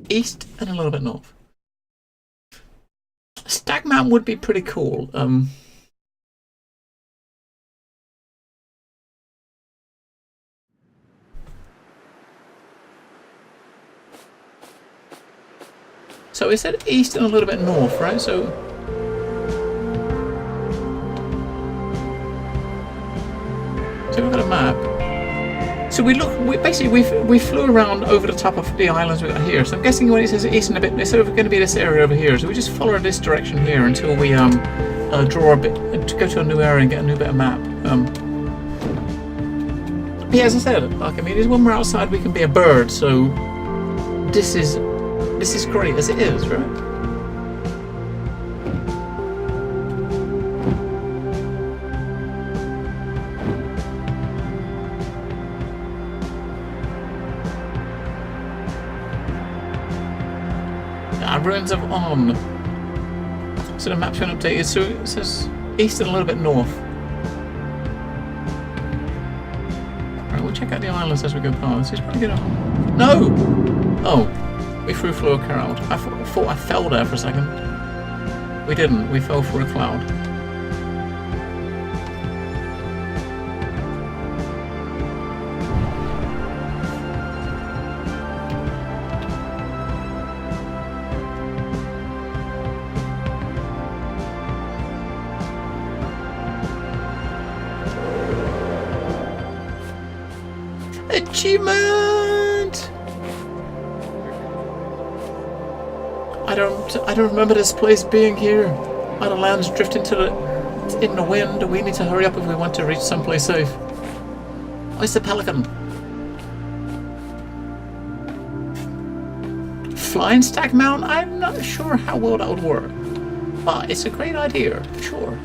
east and a little bit north. Stag Mountain would be pretty cool. So we said east and a little bit north, right? So we've got a map. So we flew around over the top of the islands we got here. So I'm guessing when it says east and a bit, it's sort of going to be this area over here. So we just follow this direction here until we draw a bit, to go to a new area and get a new bit of map. Yeah, as I said, like, I mean, when we're outside, we can be a bird. So this is great as it is, right? Ruins of On. So the map's been updated. So it says east and a little bit north. Alright, we'll check out the islands as we go past. It's pretty good. No! Oh. We threw a cloud. I thought I fell there for a second. We didn't. We fell for a cloud. Achievement! I don't remember this place being here. Other lands drift in the wind. We need to hurry up if we want to reach someplace safe. Oh, it's the pelican. Flying Stag Mountain? I'm not sure how well that would work. But it's a great idea, sure.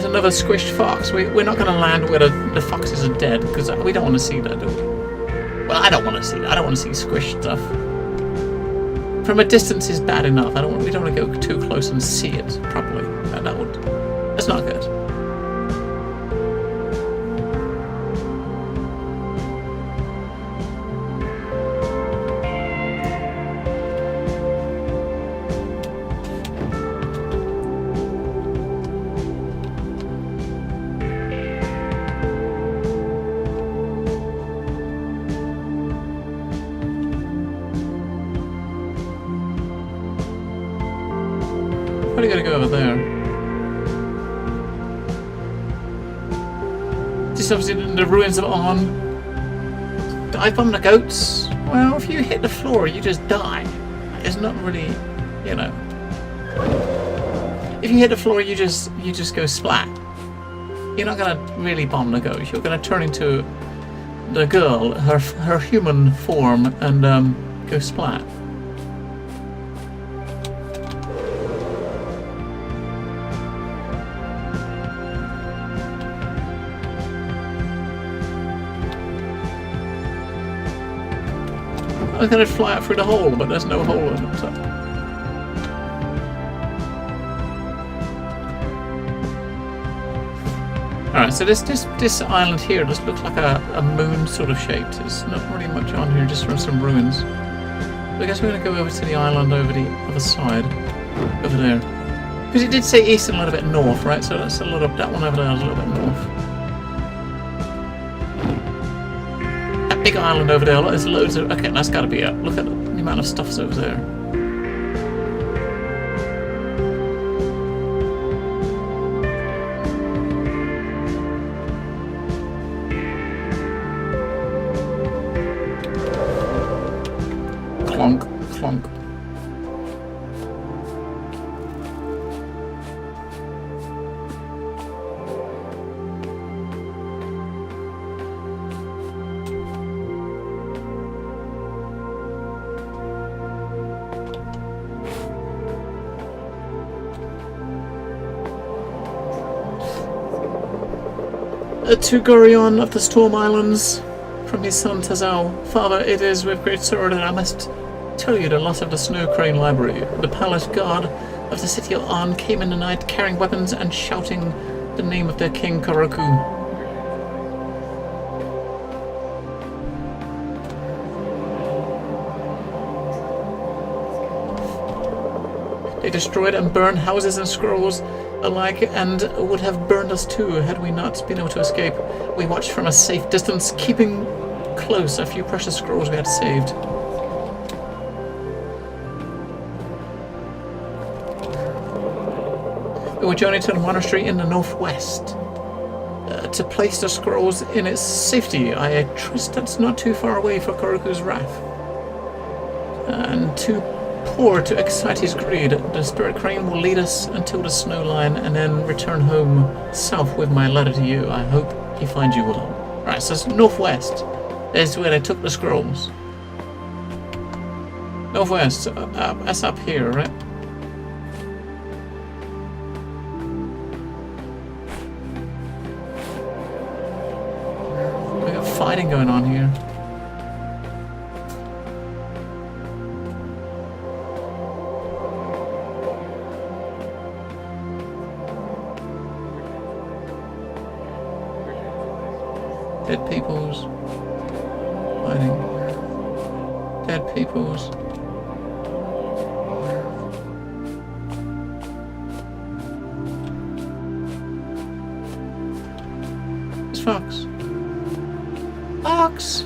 Another squished fox. We're not going to land where the foxes are dead, because we don't want to see that, do we? Well, I don't want to see that. I don't want to see squished stuff. From a distance is bad enough. We don't want to go too close and see it properly. That's not good. Probably gotta go over there. Just obviously the ruins of On. Dive bomb the goats. Well, if you hit the floor, you just die. It's not really, you know. If you hit the floor, you just go splat. You're not gonna really bomb the goats. You're gonna turn into the girl, her human form, and go splat. I was going to fly out through the hole, but there's no hole in it. So. Alright, so this island here just looks like a moon sort of shape. There's not really much on here, just from some ruins. So I guess we're going to go over to the island over the other side, over there. Because it did say east and a little bit north, right? So that's that one over there is a little bit north. Big island over there, there's loads of... Okay, that's gotta be it. Look at the amount of stuff's over there. Clonk, clonk. To Gorion of the Storm Islands, from his son Tazal. Father, it is with great sorrow that I must Tell you the loss of the Snow Crane Library. The palace guard of the city of An came in the night carrying weapons and shouting the name of their king Koroku. They destroyed and burned houses and scrolls alike, and would have burned us too had we not been able to escape. We watched from a safe distance, keeping close a few precious scrolls we had saved. We will journey to the monastery in the northwest to place the scrolls in its safety. I trust that's not too far away for Koroku's wrath. And too poor to excite his greed, the spirit crane will lead us until the snow line and then return home south with my letter to you. I hope he finds you well. Right, so it's northwest. There's where they took the scrolls. Northwest, that's up here, right? We got fighting going on here. Dead peoples. Fighting. Dead peoples. It's Fox. Fox!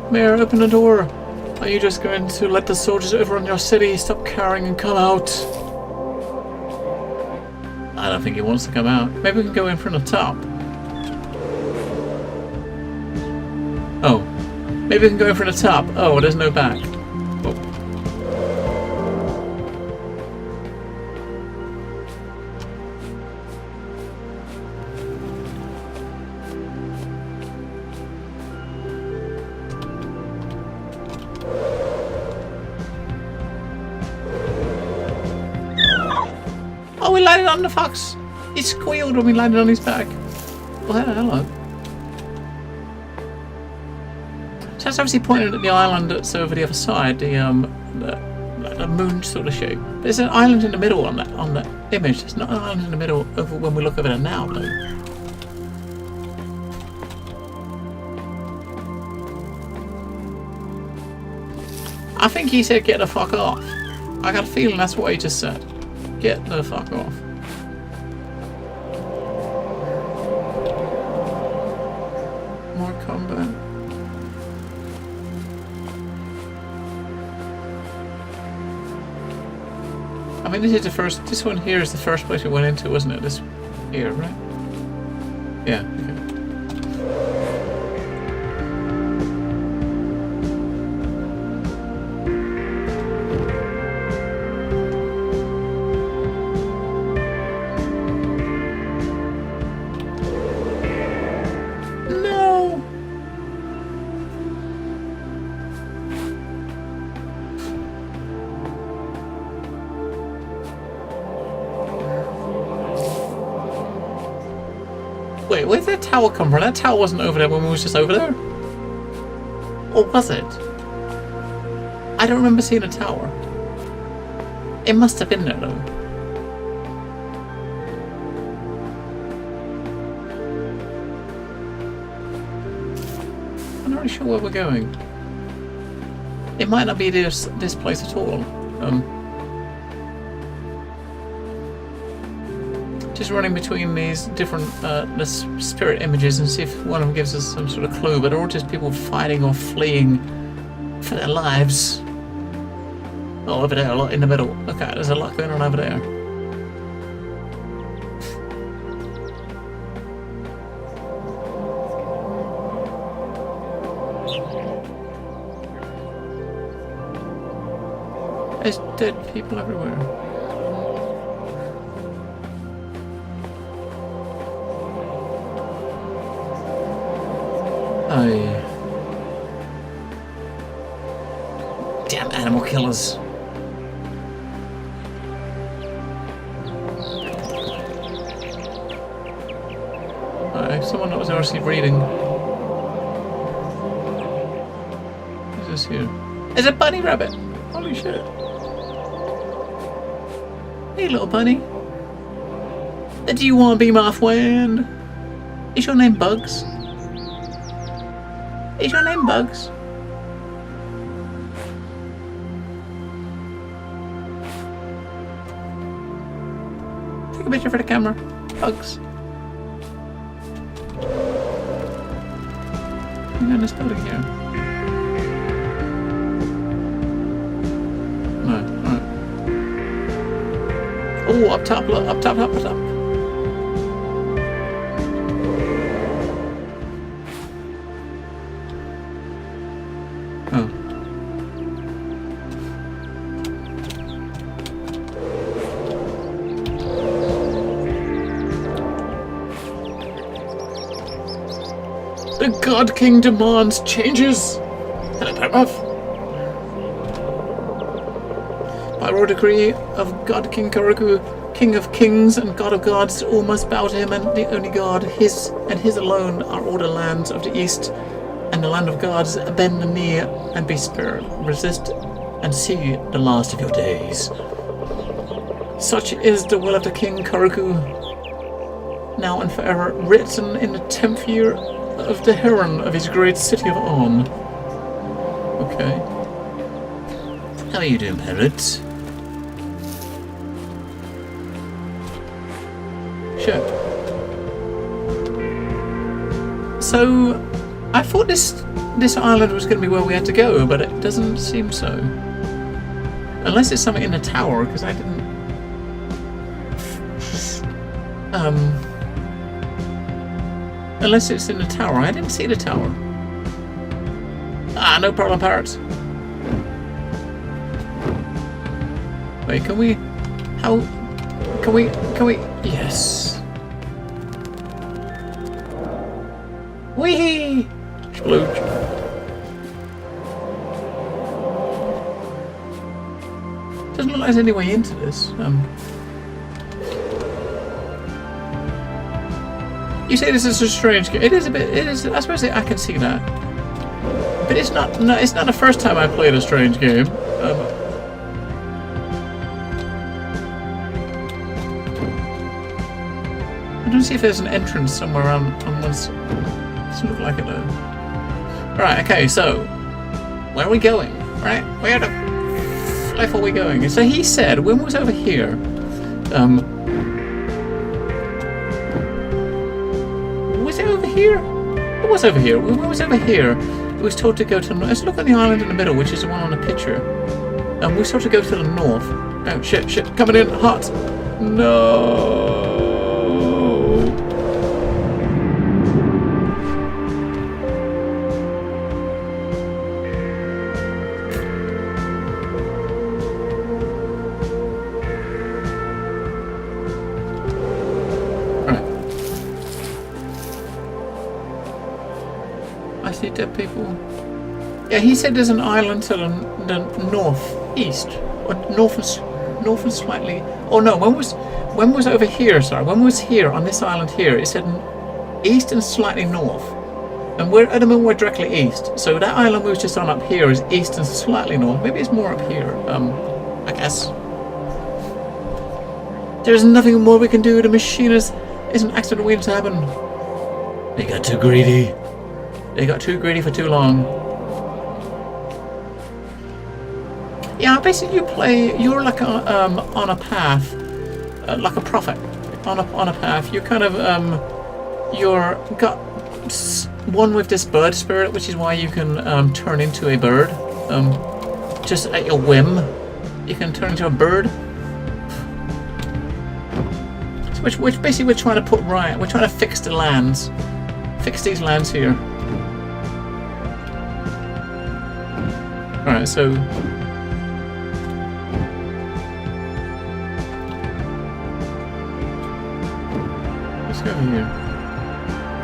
Mayor, open the door. Are you just going to let the soldiers overrun your city? Stop cowering and come out. I don't think he wants to come out. Maybe we can go in from the top. Oh. Maybe we can go in from the top. Oh, there's no back. Oh. Oh, we landed on the fox. He squealed when we landed on his back. Well, hello. So that's obviously pointing at the island that's over the other side, the moon sort of shape. There's an island in the middle on that image. There's not an island in the middle over when we look over there now, though. I think he said get the fuck off. I got a feeling that's what he just said. Get the fuck off. More combat. I mean, this one here is the first place we went into, wasn't it? This here, right? Yeah, okay. Wait, where'd that tower come from? That tower wasn't over there when we was just over there. Or was it? I don't remember seeing a tower. It must have been there though. I'm not really sure where we're going. It might not be this place at all. Just running between these different the spirit images and see if one of them gives us some sort of clue, but they're all just people fighting or fleeing for their lives. Oh, over there, a lot in the middle. Okay, there's a lot going on over there. There's dead people everywhere. Oh. Damn animal killers. Someone that was actually reading. What's this here? There's a bunny rabbit! Holy shit. Hey little bunny. Do you want to be my friend? Is your name Bugs? Is your name Bugs? Take a picture for the camera. Bugs. Hang on, there's nothing here. No, alright. Oh, up top, look, up top, up top. Oh. The God King demands changes. Hello, paragraph. By royal decree of God King Karaku, King of Kings and God of Gods, all must bow to him, and the only God, his and his alone, are all the lands of the east and the land of gods. Bend the knee and be spared. Resist and see the last of your days. Such is the will of the King Karaku, now and forever, written in the 10th year of the Heron of his great city of On. Okay. How are you doing, parrot? Shit. So, I thought this island was going to be where we had to go, but it doesn't seem so. Unless it's something in the tower, because I didn't... Unless it's in the tower. I didn't see the tower. Ah, no problem, parrots. Wait, can we... How... Can we... Yes. Whee! Splooge. Doesn't look like there's any way into this. You say this is a strange game. It is a bit. It is. I suppose I can see that. But it's not. No, it's not the first time I played a strange game. I don't see if there's an entrance somewhere on this. Doesn't look like it though. Right. Okay. So, where are we going? Right. Where the f are we going? So he said when we was over here. Was it over here? It was over here. When we was over here, we was told to go to. Let's look at the island in the middle, which is the one on the picture. And we was told to go to the north. Oh shit! Shit! Coming in hot. No. Dead people. Yeah, he said there's an island to the northeast, or north and slightly. Oh no, when was over here? Sorry, when was here on this island here? It said east and slightly north, and we're at the moment we're directly east. So that island we was just on up here is east and slightly north. Maybe it's more up here. I guess. There's nothing more we can do. The machine isn't accident waiting to happen. They got too greedy. They got too greedy for too long. Yeah, basically you're like on a path, like a prophet, on a path. You're kind of you're got one with this bird spirit, which is why you can turn into a bird, just at your whim. You can turn into a bird. Which basically we're trying to put right. We're trying to fix the lands, fix these lands here. Alright, so... let's go over here.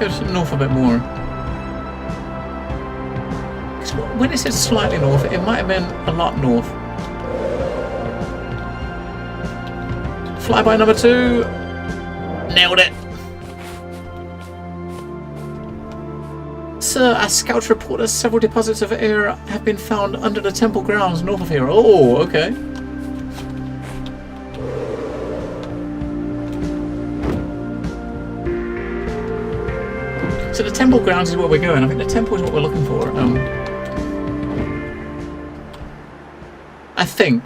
Go north a bit more. When it said slightly north, it might have been a lot north. Flyby number 2! Nailed it! Sir, our scouts report that several deposits of air have been found under the temple grounds north of here. Oh, okay. So the temple grounds is where we're going. I think the temple is what we're looking for. I think.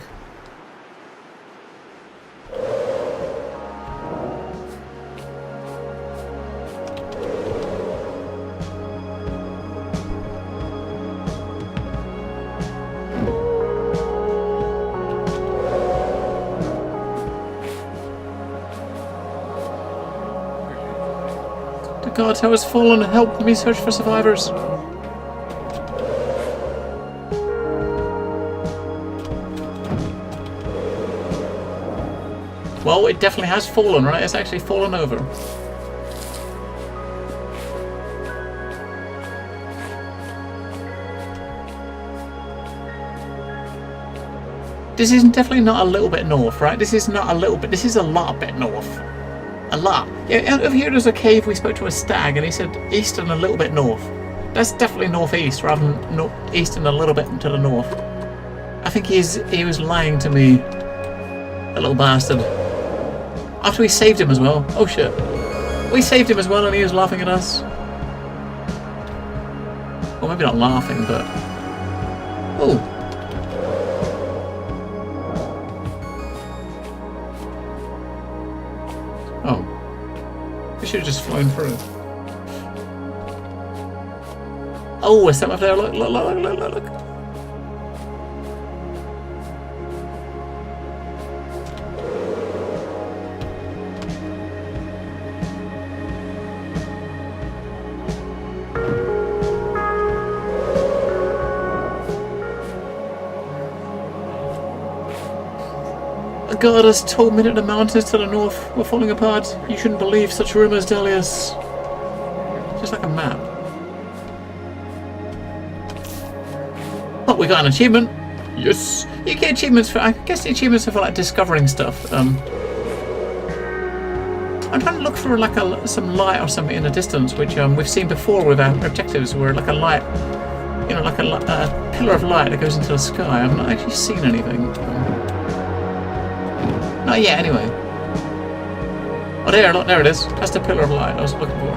The guard tower has fallen. Help me search for survivors. Well, it definitely has fallen, right? It's actually fallen over. This is definitely not a little bit north, right? This is not a little bit. This is a lot bit north. A lot. Yeah, over here there's a cave. We spoke to a stag, and he said east and a little bit north. That's definitely northeast, rather than east and a little bit to the north. I think he was lying to me, a little bastard. After we saved him as well. Oh shit. We saved him as well, and he was laughing at us. Well, maybe not laughing, but... oh. Oh. We should have just flown through. Oh, is that up there? Look, look, look, look, look, look. God has told me that the mountains to the north were falling apart. You shouldn't believe such rumors, Delius. Just like a map. Oh, we got an achievement. Yes. You get achievements for... I guess the achievements are for like discovering stuff. I'm trying to look for like some light or something in the distance, which we've seen before with our objectives, where like a light, you know, like a pillar of light that goes into the sky. I've not actually seen anything. Not yet, anyway. Oh, there, look, there it is. That's the pillar of light I was looking for.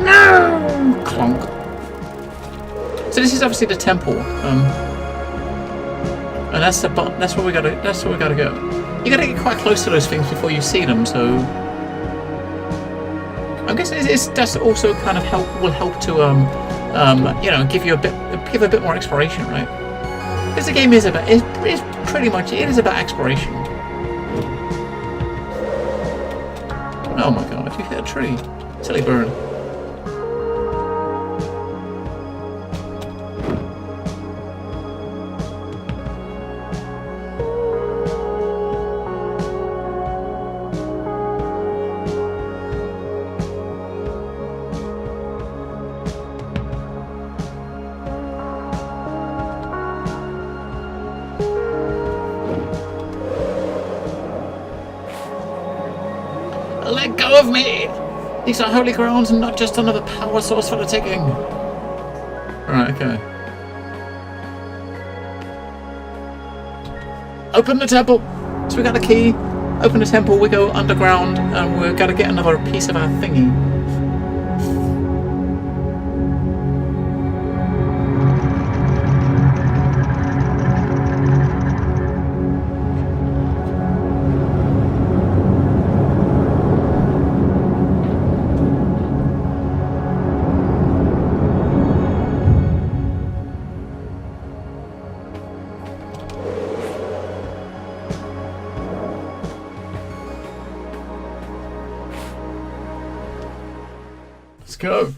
No! Clonk. So this is obviously the temple, and that's where we gotta go. You gotta get quite close to those things before you see them. So I guess that's also kind of will help to you know, give a bit more exploration, right? Because the game is about, it's pretty much, it is about exploration. Oh my god, you hit a tree. Silly bird. Let go of me! These are holy grounds and not just another power source for the taking. Alright, okay. Open the temple! So we got the key. Open the temple, we go underground, and we've got to get another piece of our thingy. Let's go.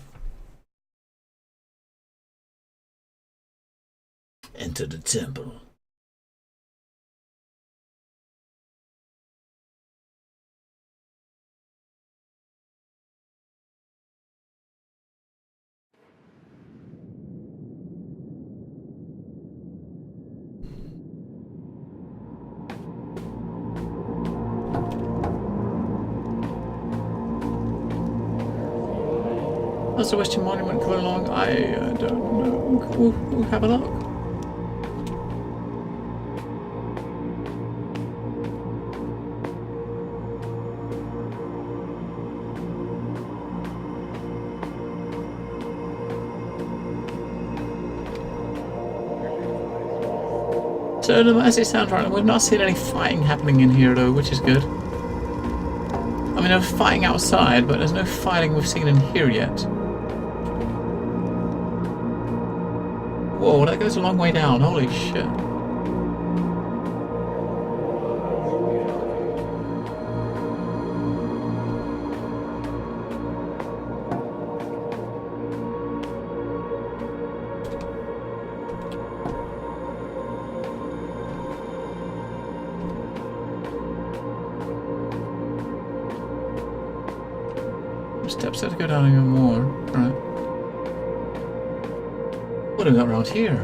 enter the temple. How's the Western Monument coming along? I don't know. We'll have a look. So, as it sounds right, we've not seen any fighting happening in here though, which is good. I mean, there's fighting outside, but there's no fighting we've seen in here yet. Whoa, that goes a long way down. Holy shit. Steps that go down even more. Right. What do we got around here?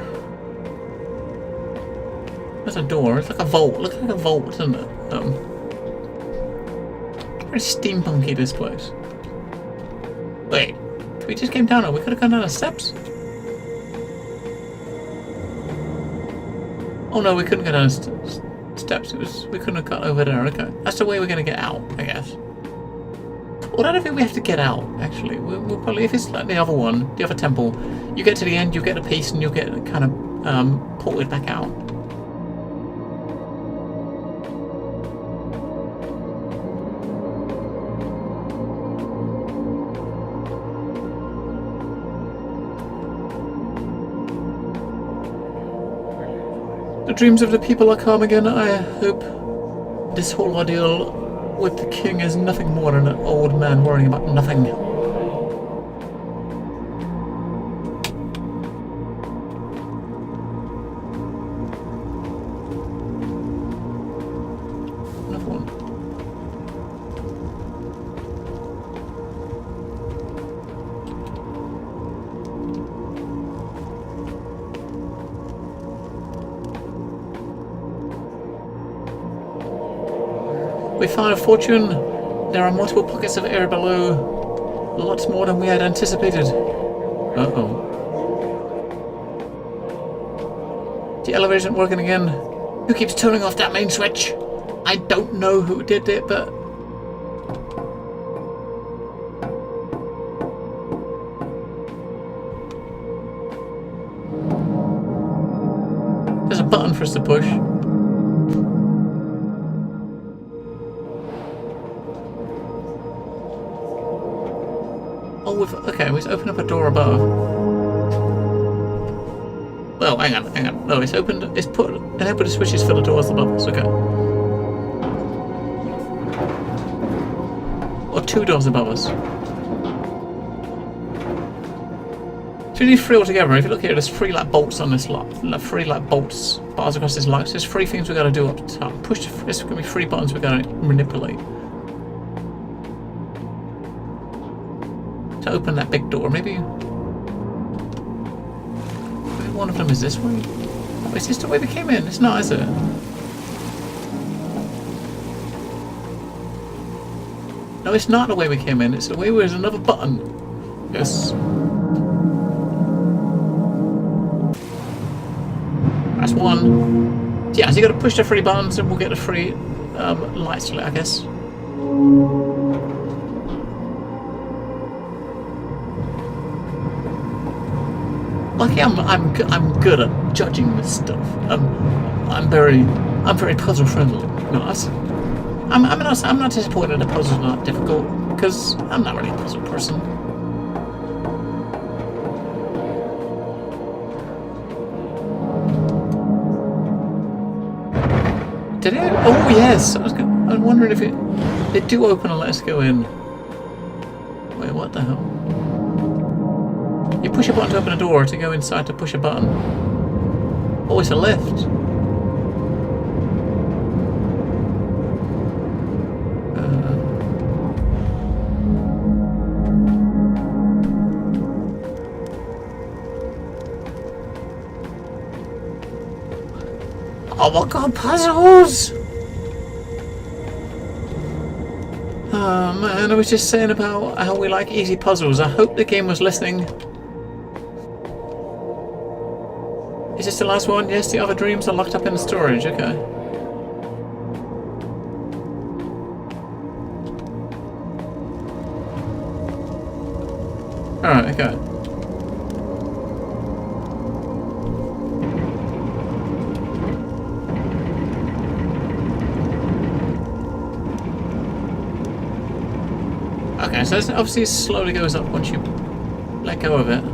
There's a door. It's like a vault. Looks like a vault, doesn't it? Very steampunky, this place. Wait, we just came down. We could have gone down the steps. Oh no, we couldn't go down the steps. We couldn't have got over there. Okay, that's the way we're gonna get out, I guess. Well, I don't think we have to get out, actually. We'll probably, if it's like the other one, the other temple, you get to the end, you'll get a piece, and you'll get kind of ported back out. The dreams of the people are calm again. I hope this whole ordeal with the king is nothing more than an old man worrying about nothing. Another one. We found a fortune. There are multiple pockets of air below. Lots more than we had anticipated. Uh-oh. The elevator isn't working again. Who keeps turning off that main switch? I don't know who did it, but... there's a button for us to push. Okay, let's open up a door above. Well, hang on. No, it's opened. It's enabled the switches for the doors above us. Okay. Or two doors above us. So we need three altogether. If you look here, there's three like bolts on this lot. Three like bolts, bars across this line. So there's three things we got to do up the top. Push. There's going to be three buttons we got to manipulate to open that big door. Maybe one of them is this way. Oh, is this the way we came in? It's not, is it? No, it's not the way we came in. It's the way where there's another button. Yes. That's one. Yeah, so you got to push the three buttons and we'll get the three lights lit, I guess. Lucky I'm good at judging this stuff. I'm very puzzle friendly. No, I'm not disappointed the puzzle's not difficult because I'm not really a puzzle person. Did it? Oh yes. I'm wondering if they do open and let us go in. Wait, what the hell? You push a button to open a door, to go inside to push a button. Oh, it's a lift. Oh my god, puzzles! Oh man, I was just saying about how we like easy puzzles. I hope the game was listening. Is this the last one? Yes, the other dreams are locked up in the storage. Okay. Alright, okay. Okay, so obviously it slowly goes up once you let go of it.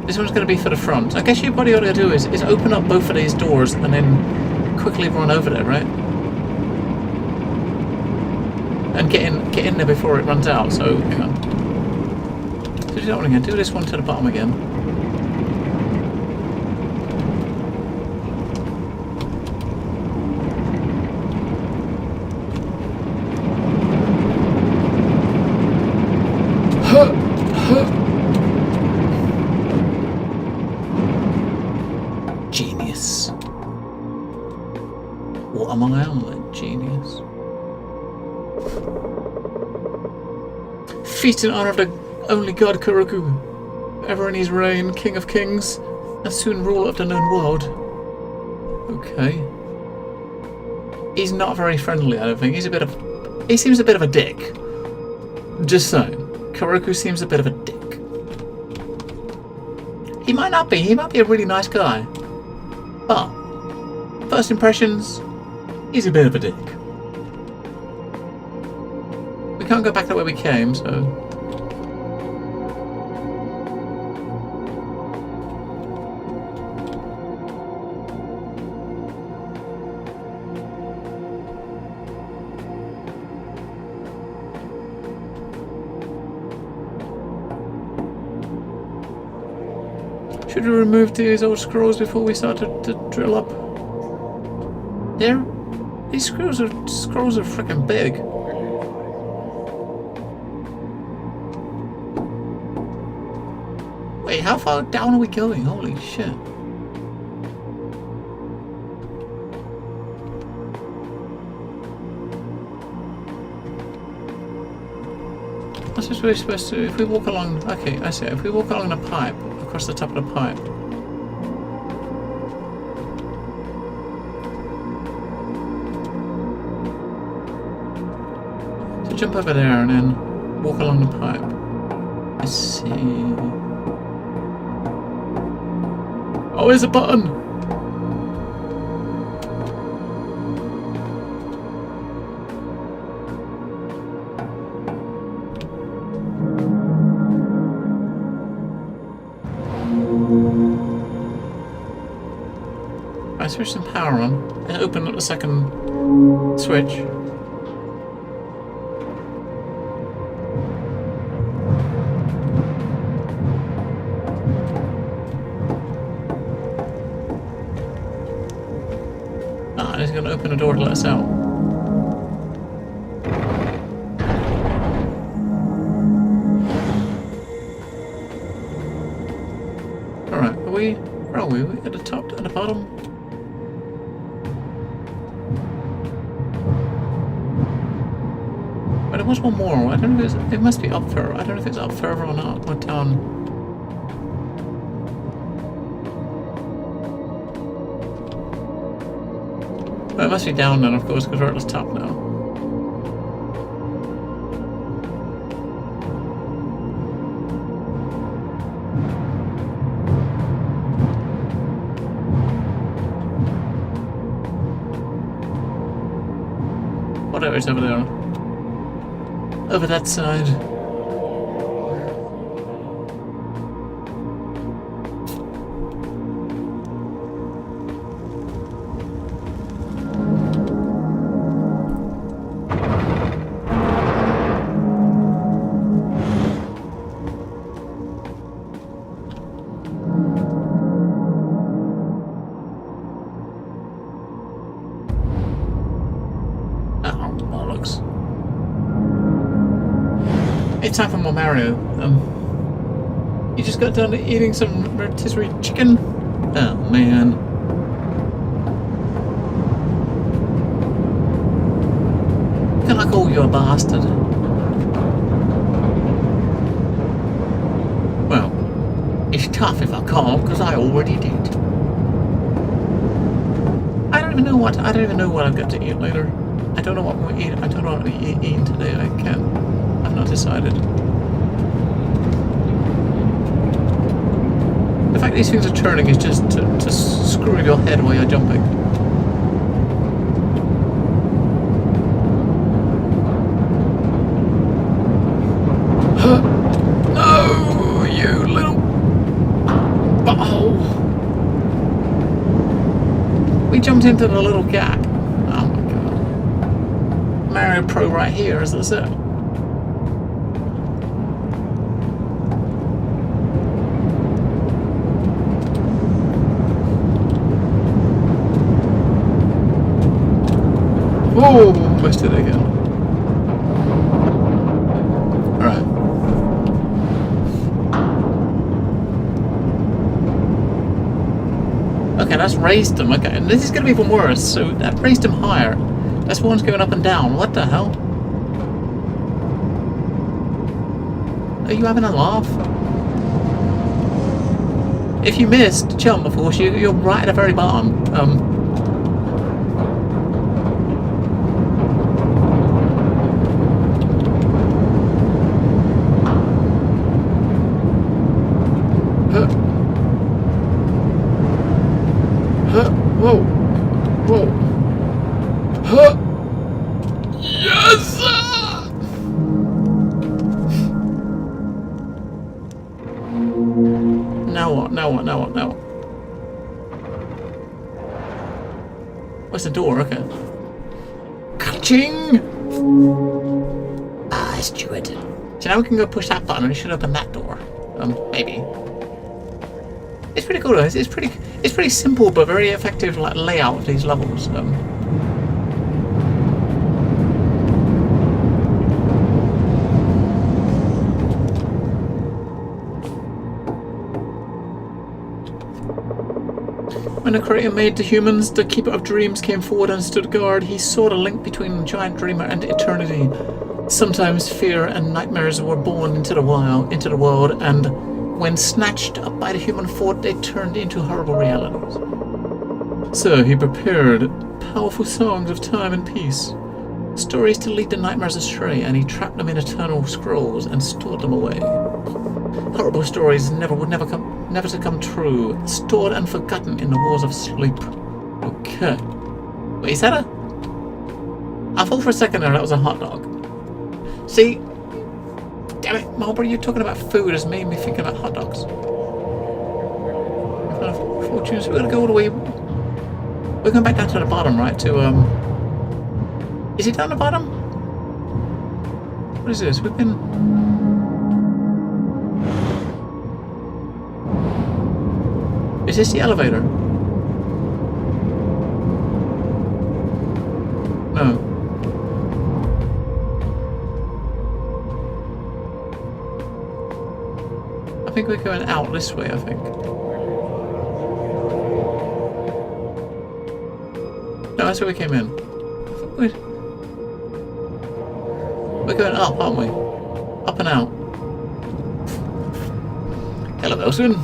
This one's going to be for the front. I guess what you ought to do is open up both of these doors and then quickly run over there, right? And get in there before it runs out. So hang on. Do that one again. Do this one to the bottom again. Genius. What am I on like genius? Feast in honor of the only god Kuroku, ever in his reign, king of kings, and soon ruler of the known world. Okay. He's not very friendly, I don't think. He seems a bit of a dick. Just saying. Kuroku seems a bit of a dick. He might not be. He might be a really nice guy. But, first impressions, he's a bit of a dick. We can't go back the way we came, so... Should we remove these old scrolls before we start to drill up? These scrolls are freaking big. Wait, how far down are we going? Holy shit. That's what we're supposed to... If we walk along... Okay, I see. If we walk along the pipe, across the top of the pipe... So jump over there and then walk along the pipe. I see... Oh, there's a button! I switch some power on and open up the second switch. Ah, it's going to open the door to let us out. Alright, where are we? Are we at the top, at the bottom? There was one more. I don't know if it must be up further. I don't know if it's up further or not, or down. Well, it must be down then, of course, because we're at the top now. Whatever is over there. Over that side. It's time for more Mario. You just got done eating some rotisserie chicken? Oh, man. Can I call you a bastard? Well, it's tough if I can't, because I already did. I don't even know what I've got to eat later. I don't know what we're eating. I don't know what we're eating today. I've not decided. The fact these things are turning is just to screw your head while you're jumping. No, you little butthole! We jumped into the little gap. Oh my god. Mario Pro right here, is this it? Oh, missed it again. Alright. Okay, that's raised them. Okay, and this is going to be even worse. So that raised them higher. That's one's going up and down. What the hell? Are you having a laugh? If you missed jump, of course, you're right at the very bottom. Whoa. Whoa. Huh. Yes! Now what? Now what? Now what? Now what? Where's the door? Okay. Ka-ching! Ah, stupid. So now we can go push that button and it should open that door. Maybe. It's pretty cool though. It's pretty simple but very effective like layout of these levels. When the creator made the humans, the keeper of dreams came forward and stood guard. He saw the link between the giant dreamer and eternity. Sometimes fear and nightmares were born into the world, and when snatched up by the human fort, they turned into horrible realities. So he prepared powerful songs of time and peace, stories to lead the nightmares astray, and he trapped them in eternal scrolls and stored them away. Horrible stories would never to come true, stored and forgotten in the walls of sleep. Okay. Wait, is that a... I thought for a second there that was a hot dog. See? Damn it, Marlboro, you talking about food has made me thinking about hot dogs. Fortunes, we're gonna go all the way... We're going back down to the bottom, right? To, Is it down the bottom? What is this? We've been... Is this the elevator? No. I think we're going out this way, I think. No, that's where we came in. We're going up, aren't we? Up and out. Hello, Wilson.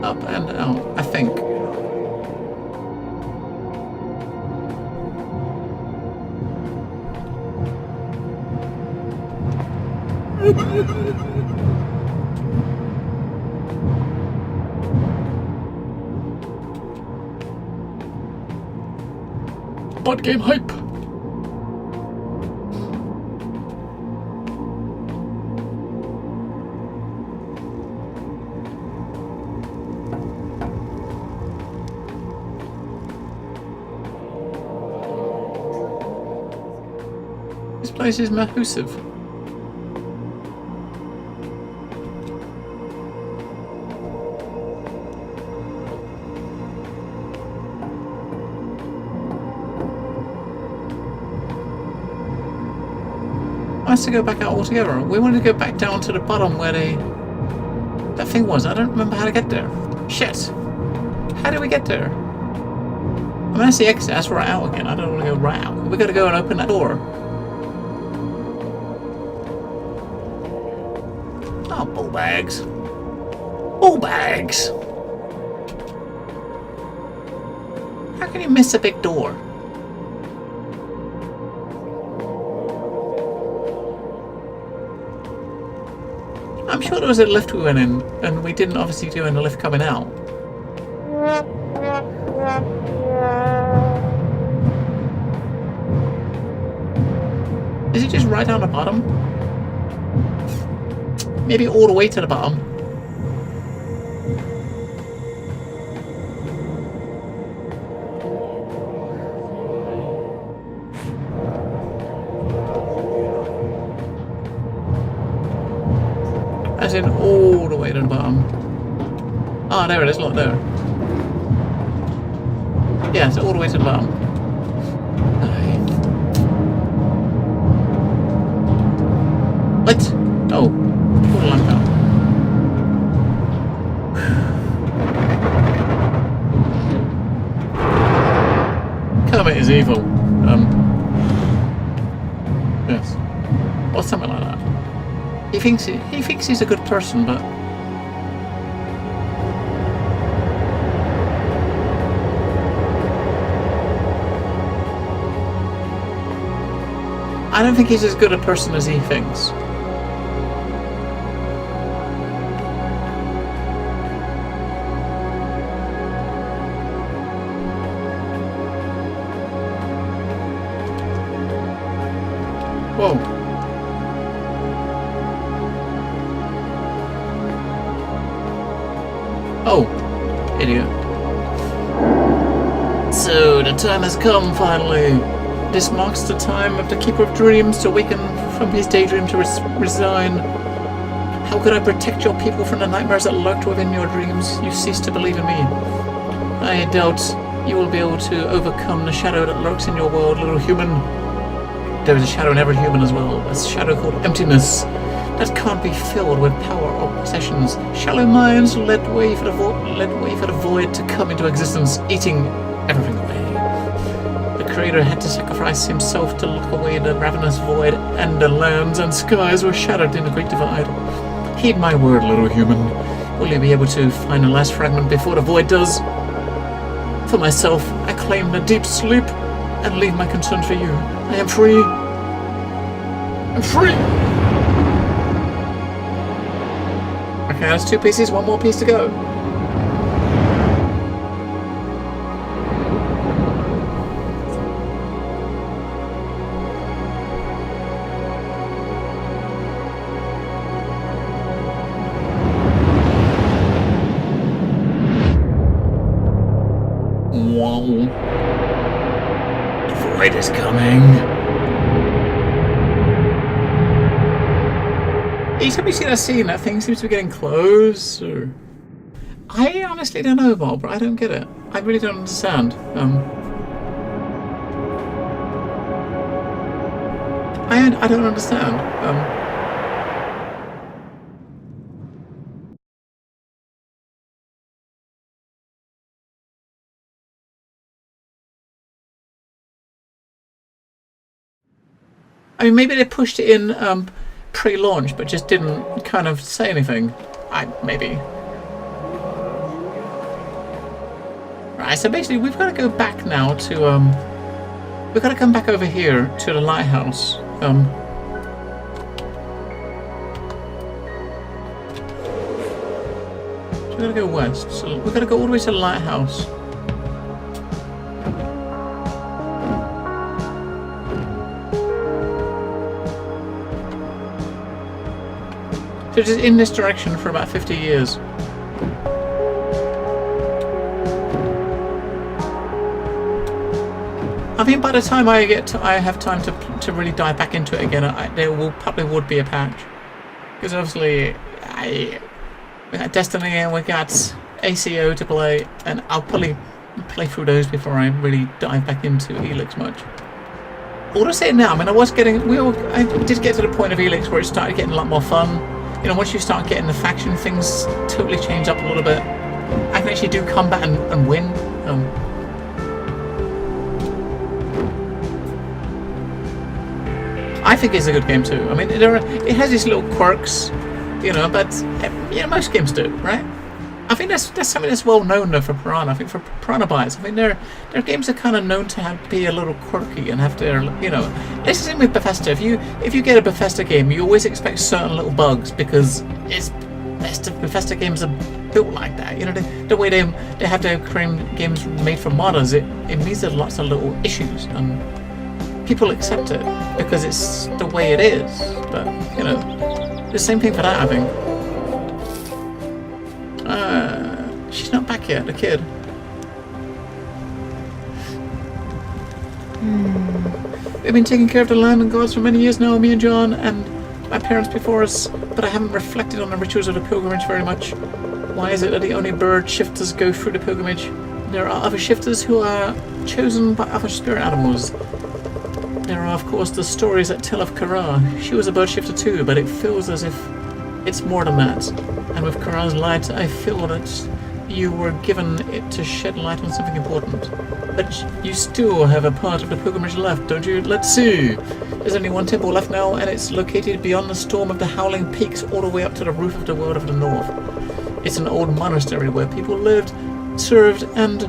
Up and out, I think. Board game hype. This place is massive. want us to go back out altogether. We wanted to go back down to the bottom where that thing was. I don't remember how to get there. Shit. How do we get there? I mean, that's the exit. That's right out again. I don't want to go right out. We got to go and open that door. Oh, ball bags. Ball bags. How can you miss a big door? I'm sure there was a lift we went in, and we didn't obviously do in the lift coming out. Is it just right down the bottom? Maybe all the way to the bottom. As in all the way to the bottom. Ah, there it is, look there. Yeah, it's all the way to the bottom. What? Oh, what a lamp out. Kermit is evil. Yes. Or something like that. He thinks he's a good person, but I don't think he's as good a person as he thinks. Whoa. Oh, idiot. So, the time has come, finally. This marks the time of the Keeper of Dreams to awaken from his daydream to resign. How could I protect your people from the nightmares that lurked within your dreams? You cease to believe in me. I doubt you will be able to overcome the shadow that lurks in your world, little human. There is a shadow in every human as well, a shadow called emptiness that can't be filled with power or possessions. Shallow minds led way for the void to come into existence, eating everything away. The Creator had to sacrifice himself to lock away the ravenous void, and the lands and skies were shattered in the Great Divide. Heed my word, little human. Will you be able to find the last fragment before the void does? For myself, I claim the deep sleep and leave my concern for you. I am free. I'm free! Okay, that's 2 pieces, 1 more piece to go. Wow. The void is coming. Each time you see that scene, that thing seems to be getting closer. I honestly don't know, Bob. I don't get it. I really don't understand. I don't understand. I mean, maybe they pushed it in pre-launch, but just didn't kind of say anything. Maybe. Right, so basically we've got to go back now to, we've got to come back over here to the lighthouse. So we've got to go west. So we've got to go all the way to the lighthouse. So just in this direction for about 50 years. I think by the time I have time to really dive back into it again, there probably would be a patch. Because obviously, we got Destiny and we got ACO to play, and I'll probably play through those before I really dive back into Helix much. What I say now, I mean, I did get to the point of Elix where it started getting a lot more fun. You know, once you start getting the faction, things totally change up a little bit. I can actually do combat and win. I think it's a good game too. I mean, it has its little quirks, you know, but most games do, right? I think that's something that's well known though for Piranha. I think for Piranha Bytes, I mean their games are kind of known to be a little quirky and have their, you know. This is the same with Bethesda. If you get a Bethesda game, you always expect certain little bugs because Bethesda games are built like that. You know, the way they have their games made for modders, it means there's lots of little issues and people accept it because it's the way it is. But you know, the same thing for that, I think. She's not back yet, the kid. We've been taking care of the land and gods for many years now, me and John, and my parents before us, but I haven't reflected on the rituals of the pilgrimage very much. Why is it that the only bird shifters go through the pilgrimage? There are other shifters who are chosen by other spirit animals. There are, of course, the stories that tell of Kara. She was a bird shifter too, but it feels as if it's more than that. And with Kara's light, I feel that you were given it to shed light on something important. But you still have a part of the pilgrimage left, don't you? Let's see. There's only one temple left now, and it's located beyond the storm of the howling peaks all the way up to the roof of the world of the north. It's an old monastery where people lived, served, and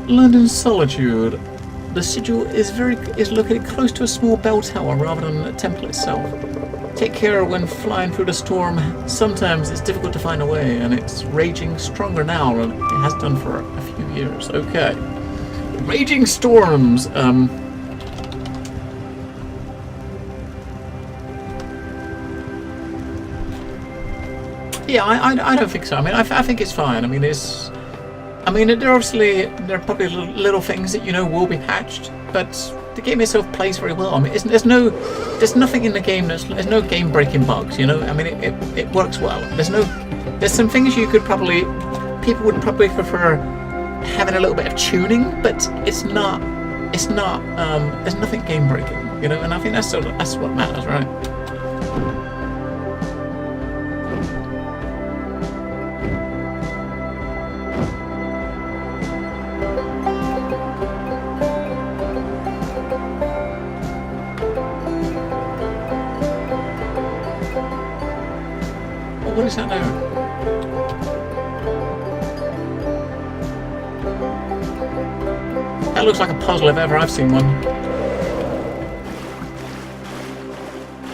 learned in solitude. The sigil is located close to a small bell tower rather than the temple itself. Take care when flying through the storm. Sometimes it's difficult to find a way, and it's raging stronger now than it has done for a few years. Okay. Raging storms. Yeah, I don't think so. I mean, I think it's fine. I mean, there are probably little things that will be patched, but the game itself plays very well. I mean, there's nothing in the game there's no game-breaking bugs. I mean, it works well. There's some things people would probably prefer having a little bit of tuning, but it's not. There's nothing game-breaking. And I think that's what matters, right? What is that now? That looks like a puzzle if ever I've seen one.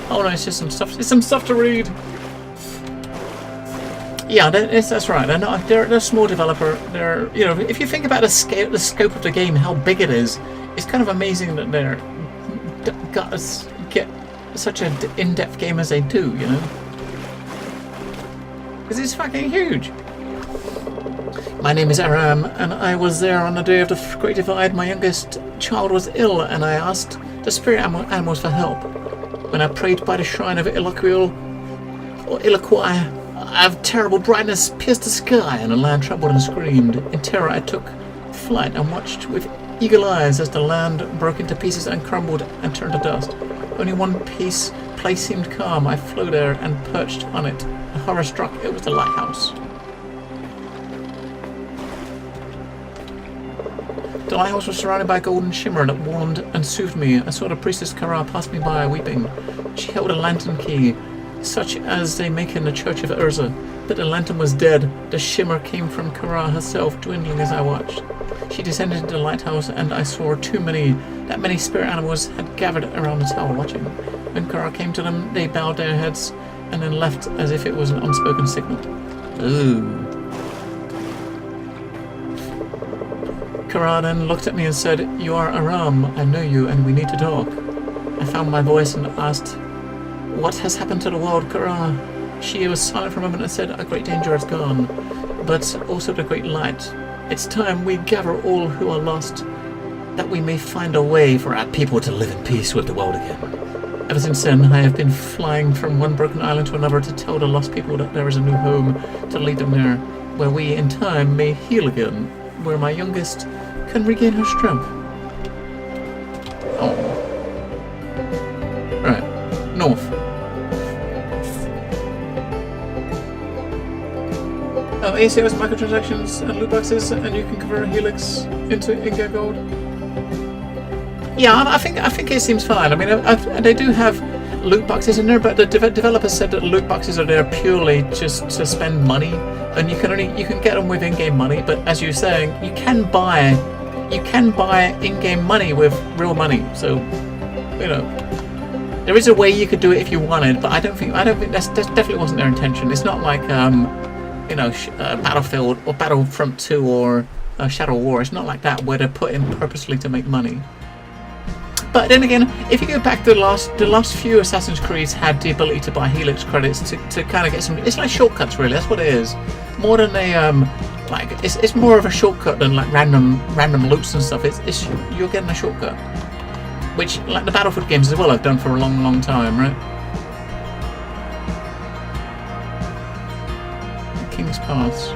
Oh no, it's just some stuff. It's some stuff to read. Yeah, that's right. They're a small developer. If you think about the scope of the game, how big it is, it's kind of amazing that they're get such an in-depth game as they do. Because it's fucking huge. My name is Aram, and I was there on the day of the Great Divide. My youngest child was ill, and I asked the spirit animals for help. When I prayed by the shrine of Iloquil, a terrible brightness pierced the sky, and the land trembled and screamed. In terror, I took flight and watched with eagle eyes as the land broke into pieces and crumbled and turned to dust. Only one place seemed calm. I flew there and perched on it. Horror struck, it was the lighthouse. The lighthouse was surrounded by a golden shimmer that warmed and soothed me. I saw the priestess Kara pass me by, weeping. She held a lantern key, such as they make in the Church of Urza, but the lantern was dead. The shimmer came from Kara herself, dwindling as I watched. She descended into the lighthouse, and I saw that many spirit animals had gathered around the tower watching. When Kara came to them, they bowed their heads and then left as if it was an unspoken signal. Ooh. Kara then looked at me and said, "You are Aram. I know you, and we need to talk." I found my voice and asked, "What has happened to the world, Kara?" She was silent for a moment and said, "A great danger has gone, but also the great light. It's time we gather all who are lost, that we may find a way for our people to live in peace with the world again." Ever since then, I have been flying from one broken island to another to tell the lost people that there is a new home to lead them there, where we in time may heal again, where my youngest can regain her strength. Oh. North. ACOs, microtransactions, and loot boxes, and you can convert a Helix into in-game gold. Yeah, I think it seems fine. I mean, they do have loot boxes in there, but the developer said that loot boxes are there purely just to spend money, and you can get them with in-game money. But as you're saying, you can buy in-game money with real money. So, you know, there is a way you could do it if you wanted, but I don't think that definitely wasn't their intention. It's not like you know, Battlefield or Battlefront 2 or Shadow War. It's not like that where they're put in purposely to make money. But then again, if you go back to the last few Assassin's Creeds had the ability to buy Helix credits to kind of get some. It's like shortcuts, really. That's what it is. More than like it's more of a shortcut than like random loots and stuff. It's you're getting a shortcut, which like the Battlefield games as well have done for a long time, right? King's Paths.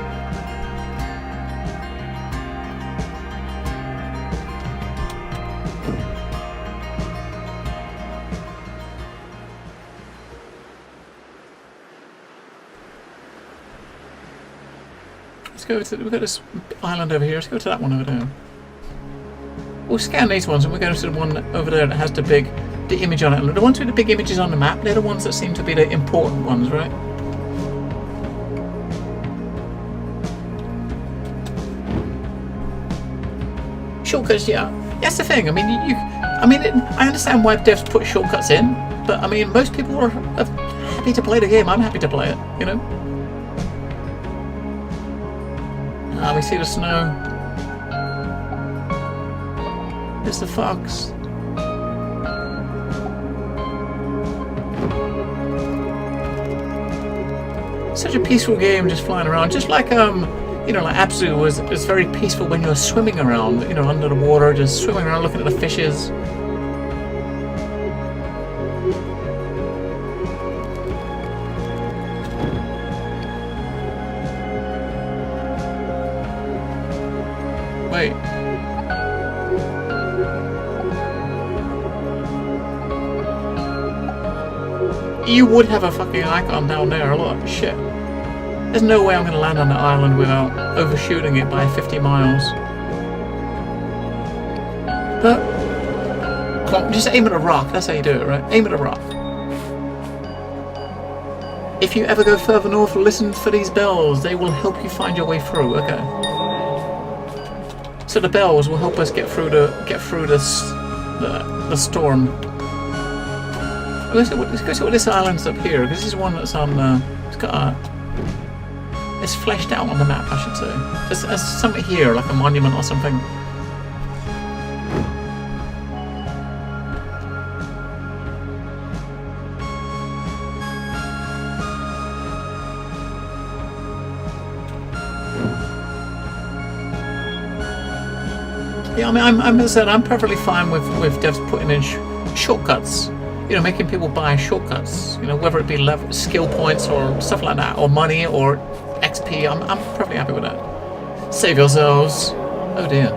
We've got this island over here. Let's go to that one over there. We'll scan these ones and we'll go to the one over there that has the image on it. The ones with the big images on the map, they're the ones that seem to be the important ones, right? Shortcuts, yeah. That's the thing. I mean, I understand why devs put shortcuts in, but I mean, most people are happy to play the game. I'm happy to play it, you know. We see the snow. There's the fox. Such a peaceful game, just flying around, just like you know, like Abzu was very peaceful when you're swimming around, you know, under the water, just swimming around, looking at the fishes. Wait. You would have a fucking icon down there, look, shit. There's no way I'm going to land on the island without overshooting it by 50 miles. But, come on, just aim at a rock, that's how you do it, right? Aim at a rock. If you ever go further north, listen for these bells. They will help you find your way through, okay. So the bells will help us get through the storm. Let's go see what this island's up here. This is one that's on. It's fleshed out on the map, I should say. There's something here, like a monument or something. Yeah, I mean, I'm perfectly fine with devs putting in shortcuts. You know, making people buy shortcuts. You know, whether it be skill points or stuff like that, or money or XP. I'm perfectly happy with that. Save yourselves. Oh dear.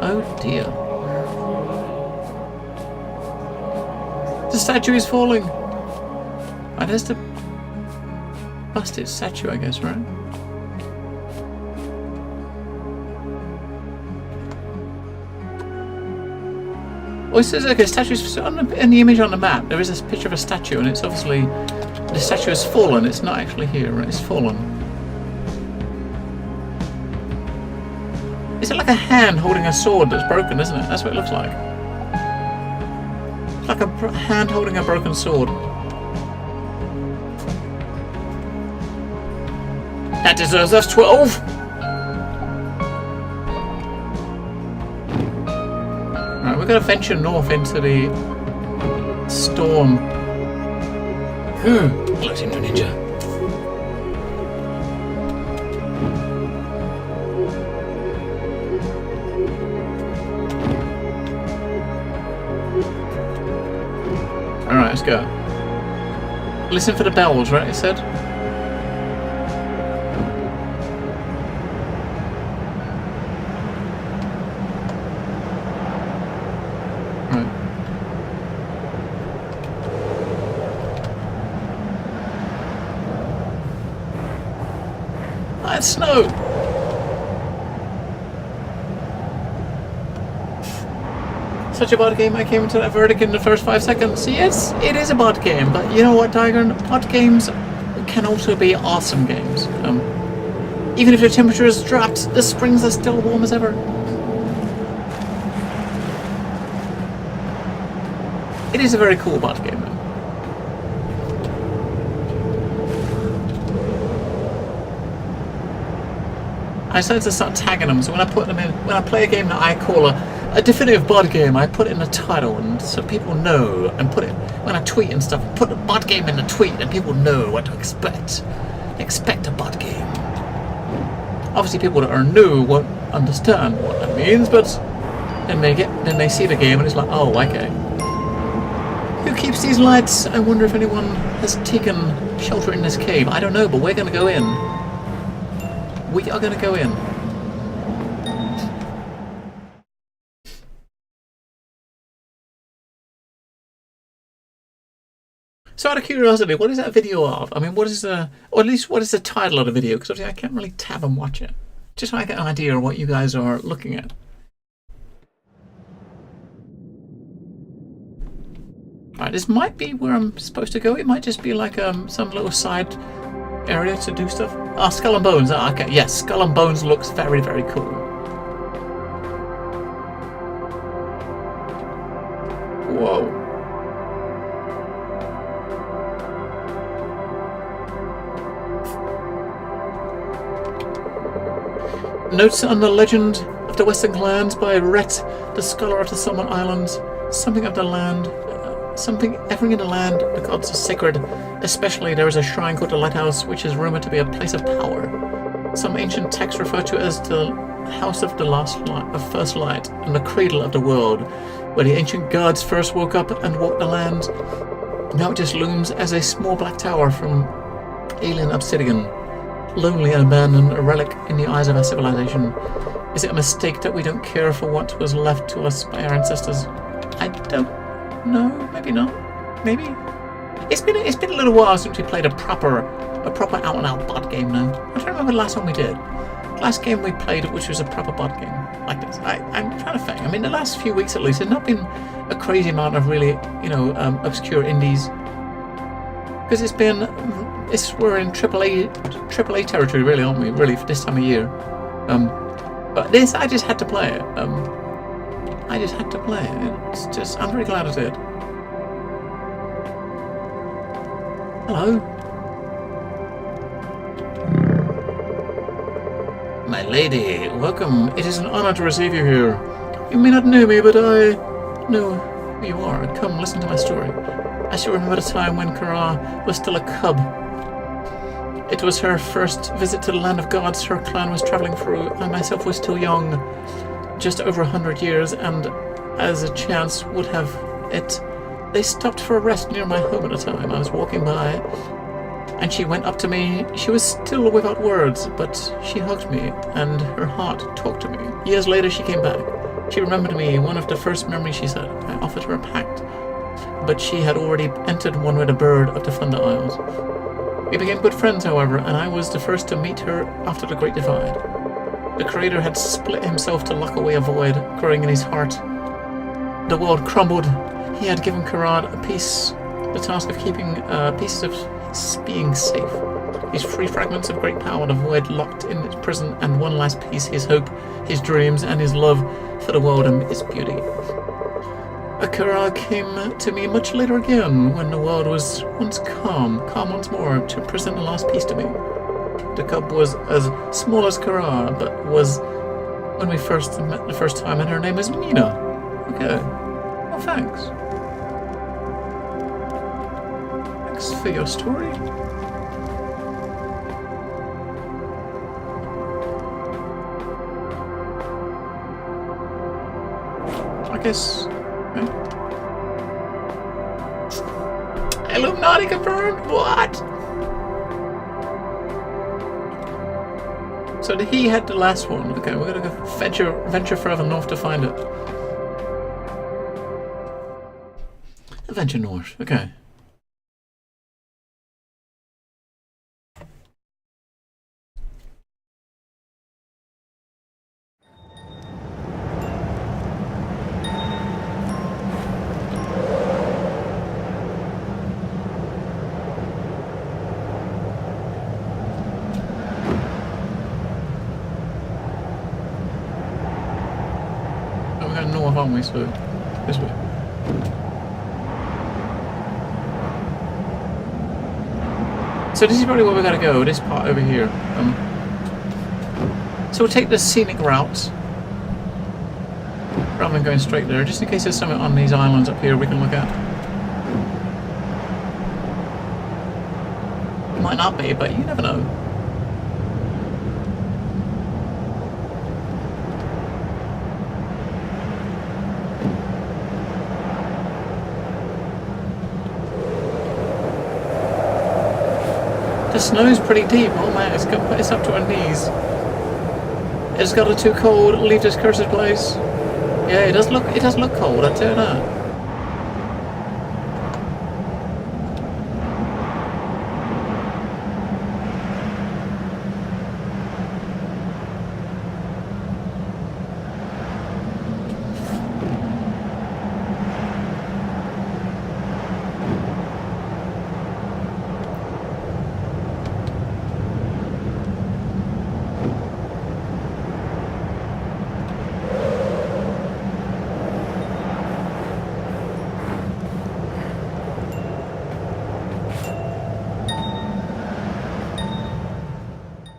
Oh dear. The statue is falling. Right, there's the busted statue, I guess, right? Oh, it says, okay, statues in the image on the map. There is a picture of a statue, and it's obviously the statue has fallen. It's not actually here, right? It's fallen. Is it like a hand holding a sword that's broken, isn't it? That's what it looks like. It's like a hand holding a broken sword. That deserves us 12. We're going to venture north into the storm. Looks into a ninja. Alright, let's go. Listen for the bells, right, it said? That's snow! Such a bad game, I came into that verdict in the first 5 seconds. Yes, it is a bad game, but you know what, Tiger? Bad games can also be awesome games. Even if the temperature is dropped, the springs are still warm as ever. It is a very cool bot game, though. I decided to start tagging them, so when I put them in, when I play a game that I call a definitive bot game, I put it in the title, and so people know, and put it, when I tweet and stuff, put the bot game in the tweet, and people know what to expect. Expect a bot game. Obviously people that are new won't understand what that means, but then they see the game and it's like, oh, okay. Who keeps these lights? I wonder if anyone has taken shelter in this cave. I don't know, but we're gonna go in. We are gonna go in. So out of curiosity, what is that video of? I mean, what is the, or at least what is the title of the video? Because obviously I can't really tab and watch it. Just so I get an idea of what you guys are looking at. Alright, this might be where I'm supposed to go. It might just be like some little side area to do stuff. Ah, Skull and Bones. Ah, okay, yes, Skull and Bones looks very, very cool. Whoa. Notes on the legend of the Western Lands by Rhett, the scholar of the Solomon Islands. Something of the land, everything in the land, the gods are sacred. Especially there is a shrine called the Lighthouse, which is rumored to be a place of power. Some ancient texts refer to it as the house of the first light, and the cradle of the world, where the ancient gods first woke up and walked the land. Now it just looms as a small black tower from alien obsidian. Lonely and abandoned, a relic in the eyes of our civilization. Is it a mistake that we don't care for what was left to us by our ancestors? I don't know. Maybe not. Maybe. It's been a little while since we played a proper out and out bot game now. I don't remember the last one we did. The last game we played, which was a proper bot game like this. I'm trying to think. I mean, the last few weeks at least, there's not been a crazy amount of really, obscure indies. Because we're in AAA territory, really, aren't we? Really, for this time of year. But this, I just had to play it. I just had to play it. It's just, I'm very glad I did. Hello. My lady, welcome. It is an honor to receive you here. You may not know me, but I know who you are. Come, listen to my story. I still remember the time when Kara was still a cub. It was her first visit to the land of gods her clan was traveling through. I myself was still young, just over 100 years, and as a chance would have it, they stopped for a rest near my home at the time. I was walking by, and she went up to me. She was still without words, but she hugged me, and her heart talked to me. Years later, she came back. She remembered me, one of the first memories, she said. I offered her a pact, but she had already entered one with a bird of the Thunder Isles. We became good friends, however, and I was the first to meet her after the Great Divide. The Creator had split himself to lock away a void growing in his heart. The world crumbled. He had given Karan a piece, the task of keeping pieces of being safe. These three fragments of great power, the void locked in its prison, and one last piece, his hope, his dreams, and his love for the world and its beauty. Akira came to me much later again, when the world was once calm once more, to present the last piece to me. The cub was as small as Kara, but was when we first met the first time, and her name is Mina. Okay. Well, thanks. Thanks for your story. I guess... Illuminati confirmed? What? So he had the last one. Okay, we're gonna go venture further north to find it. Venture north. Okay. we're going north, aren't we? So this way. So this is probably where we're going to go. This part over here. So we'll take the scenic route rather than going straight there, just in case there's something on these islands up here we can look at. It might not be, but you never know. The snow's pretty deep. Oh man, it's got it's up to our knees. It's got it too cold. Leave this cursed place. Yeah, it does look cold. I tell you that.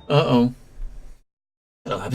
Uh-oh.